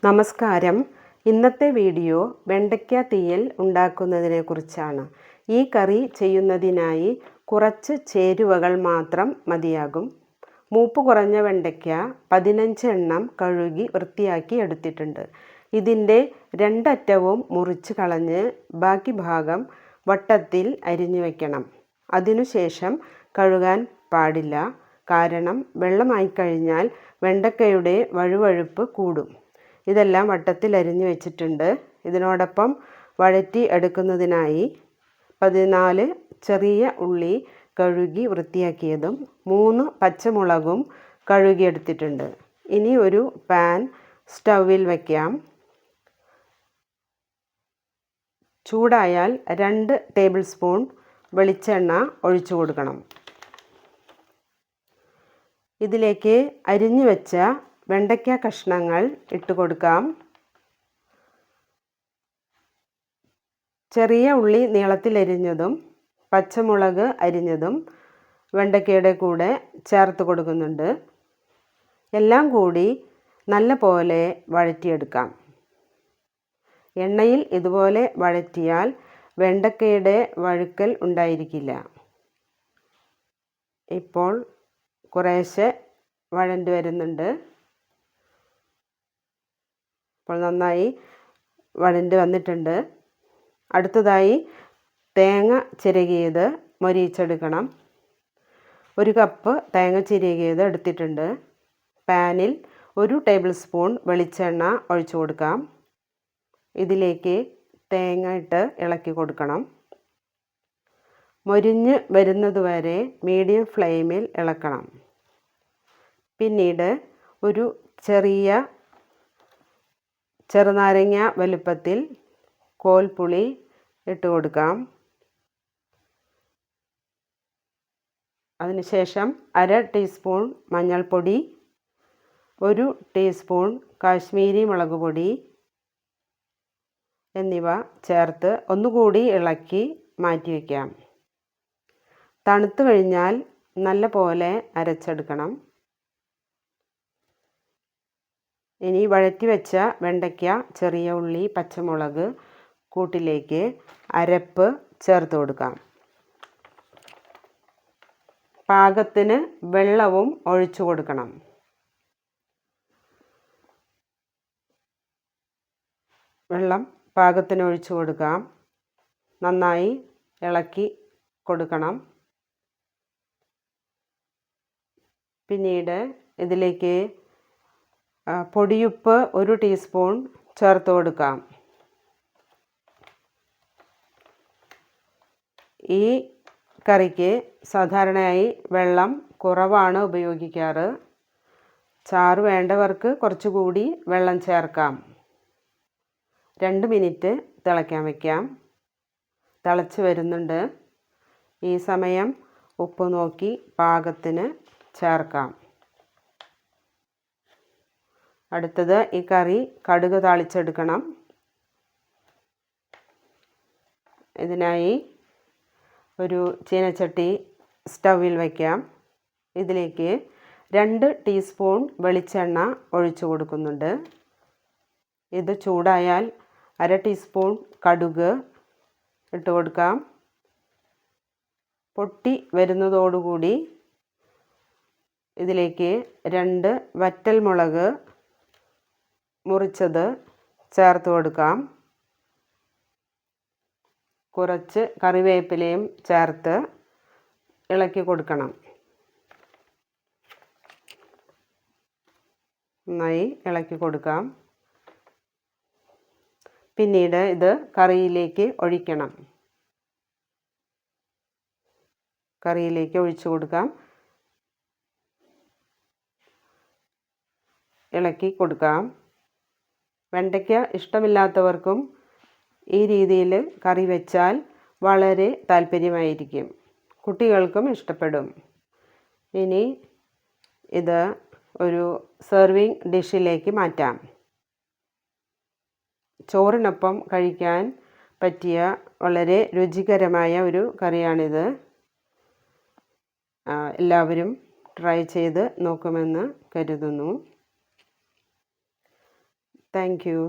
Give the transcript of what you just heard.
നമസ്കാരം. ഇന്നത്തെ വീഡിയോ വെണ്ടയ്ക്ക തീയൽ ഉണ്ടാക്കുന്നതിനെ കുറിച്ചാണ്. ഈ കറി ചെയ്യുന്നതിനായി കുറച്ച് ചേരുവകൾ മാത്രം മതിയാകും. മൂപ്പ് കുറഞ്ഞ വെണ്ടയ്ക്ക 15 എണ്ണം കഴുകി വൃത്തിയാക്കി എടുത്തിട്ടുണ്ട്. ഇതിൻ്റെ രണ്ടറ്റവും മുറിച്ച് കളഞ്ഞ് ബാക്കി ഭാഗം വട്ടത്തിൽ അരിഞ്ഞു വയ്ക്കണം. അതിനുശേഷം കഴുകാൻ പാടില്ല. കാരണം വെള്ളമായി കഴിഞ്ഞാൽ വെണ്ടയ്ക്കയുടെ വഴുവഴുപ്പ് കൂടും. ഇതെല്ലാം വട്ടത്തിൽ അരിഞ്ഞു വെച്ചിട്ടുണ്ട്. ഇതിനോടൊപ്പം വഴറ്റി എടുക്കുന്നതിനായി 14 ചെറിയ ഉള്ളി കഴുകി വൃത്തിയാക്കിയതും 3 പച്ചമുളകും കഴുകിയെടുത്തിട്ടുണ്ട്. ഇനി ഒരു പാൻ സ്റ്റൗവിൽ വയ്ക്കാം. ചൂടായാൽ 2 ടേബിൾ സ്പൂൺ വെളിച്ചെണ്ണ ഒഴിച്ചു കൊടുക്കണം. ഇതിലേക്ക് അരിഞ്ഞു വെച്ച വെണ്ടയ്ക്ക കഷ്ണങ്ങൾ ഇട്ട് കൊടുക്കാം. ചെറിയ ഉള്ളി നീളത്തിൽ അരിഞ്ഞതും പച്ചമുളക് അരിഞ്ഞതും വെണ്ടയ്ക്കയുടെ കൂടെ ചേർത്ത് കൊടുക്കുന്നുണ്ട്. എല്ലാം കൂടി നല്ല പോലെ വഴറ്റിയെടുക്കാം. എണ്ണയിൽ ഇതുപോലെ വഴറ്റിയാൽ വെണ്ടയ്ക്കയുടെ വഴുക്കൽ ഉണ്ടായിരിക്കില്ല. ഇപ്പോൾ കുറേശ്ശെ വഴണ്ടി വരുന്നുണ്ട്. ഇപ്പോൾ നന്നായി വഴണ്ടി വന്നിട്ടുണ്ട്. അടുത്തതായി തേങ്ങ ചിരകിയത് മൊരിയിച്ചെടുക്കണം. 1 കപ്പ് തേങ്ങ ചിരകിയത് എടുത്തിട്ടുണ്ട്. പാനിൽ 1 ടേബിൾ സ്പൂൺ വെളിച്ചെണ്ണ ഒഴിച്ചു കൊടുക്കാം. ഇതിലേക്ക് തേങ്ങ ഇട്ട് ഇളക്കി കൊടുക്കണം. മൊരിഞ്ഞ് വരുന്നതുവരെ മീഡിയം ഫ്ലെയിമിൽ ഇളക്കണം. പിന്നീട് ഒരു ചെറുനാരങ്ങ വലുപ്പത്തിൽ കോൽപ്പുളി ഇട്ട് കൊടുക്കാം. അതിനുശേഷം 1/2 ടീസ്പൂൺ മഞ്ഞൾപ്പൊടി, 1 ടീസ്പൂൺ കാശ്മീരി മുളക് പൊടി എന്നിവ ചേർത്ത് ഒന്നുകൂടി ഇളക്കി മാറ്റി വയ്ക്കാം. തണുത്തു കഴിഞ്ഞാൽ നല്ല പോലെ അരച്ചെടുക്കണം. ഇനി വഴറ്റി വെച്ച വെണ്ടയ്ക്ക, ചെറിയ ഉള്ളി, പച്ചമുളക് കൂട്ടിലേക്ക് അരപ്പ് ചേർത്ത് കൊടുക്കാം. പാകത്തിന് വെള്ളവും ഒഴിച്ചു കൊടുക്കണം. വെള്ളം പാകത്തിന് ഒഴിച്ചു കൊടുക്കാം. നന്നായി ഇളക്കി കൊടുക്കണം. പിന്നീട് ഇതിലേക്ക് പൊടിയുപ്പ് 1 ടീസ്പൂൺ ചേർത്ത് കൊടുക്കാം. ഈ കറിക്ക് സാധാരണയായി വെള്ളം കുറവാണ് ഉപയോഗിക്കാറ്. ചാറ് വേണ്ടവർക്ക് കുറച്ചുകൂടി വെള്ളം ചേർക്കാം. 2 മിനിറ്റ് തിളയ്ക്കാൻ വയ്ക്കാം. തിളച്ച് വരുന്നുണ്ട്. ഈ സമയം ഉപ്പ് നോക്കി പാകത്തിന് ചേർക്കാം. അടുത്തത് ഈ കറി കടുക് താളിച്ചെടുക്കണം. ഇതിനായി ഒരു ചീനച്ചട്ടി സ്റ്റൗവിൽ വയ്ക്കാം. ഇതിലേക്ക് 2 ടീസ്പൂൺ വെളിച്ചെണ്ണ ഒഴിച്ചു കൊടുക്കുന്നുണ്ട്. ഇത് ചൂടായാൽ 1/2 ടീസ്പൂൺ കടുക് ഇട്ട് കൊടുക്കാം. പൊട്ടി വരുന്നതോടുകൂടി ഇതിലേക്ക് 2 വറ്റൽമുളക് മുറിച്ചത് ചേർത്ത് കൊടുക്കാം. കുറച്ച് കറിവേപ്പിലയും ചേർത്ത് ഇളക്കി കൊടുക്കണം. നന്നായി ഇളക്കി കൊടുക്കാം. പിന്നീട് ഇത് കറിയിലേക്ക് ഒഴിക്കണം. കറിയിലേക്ക് ഒഴിച്ചു കൊടുക്കാം. ഇളക്കി കൊടുക്കാം. വെണ്ടയ്ക്ക ഇഷ്ടമില്ലാത്തവർക്കും ഈ രീതിയിൽ കറി വെച്ചാൽ വളരെ താല്പര്യമായിരിക്കും. കുട്ടികൾക്കും ഇഷ്ടപ്പെടും. ഇനി ഇത് ഒരു സെർവിങ് ഡിഷിലേക്ക് മാറ്റാം. ചോറിനൊപ്പം കഴിക്കാൻ പറ്റിയ വളരെ രുചികരമായ ഒരു കറിയാണിത്. എല്ലാവരും ട്രൈ ചെയ്ത് നോക്കുമെന്ന് കരുതുന്നു. Thank you.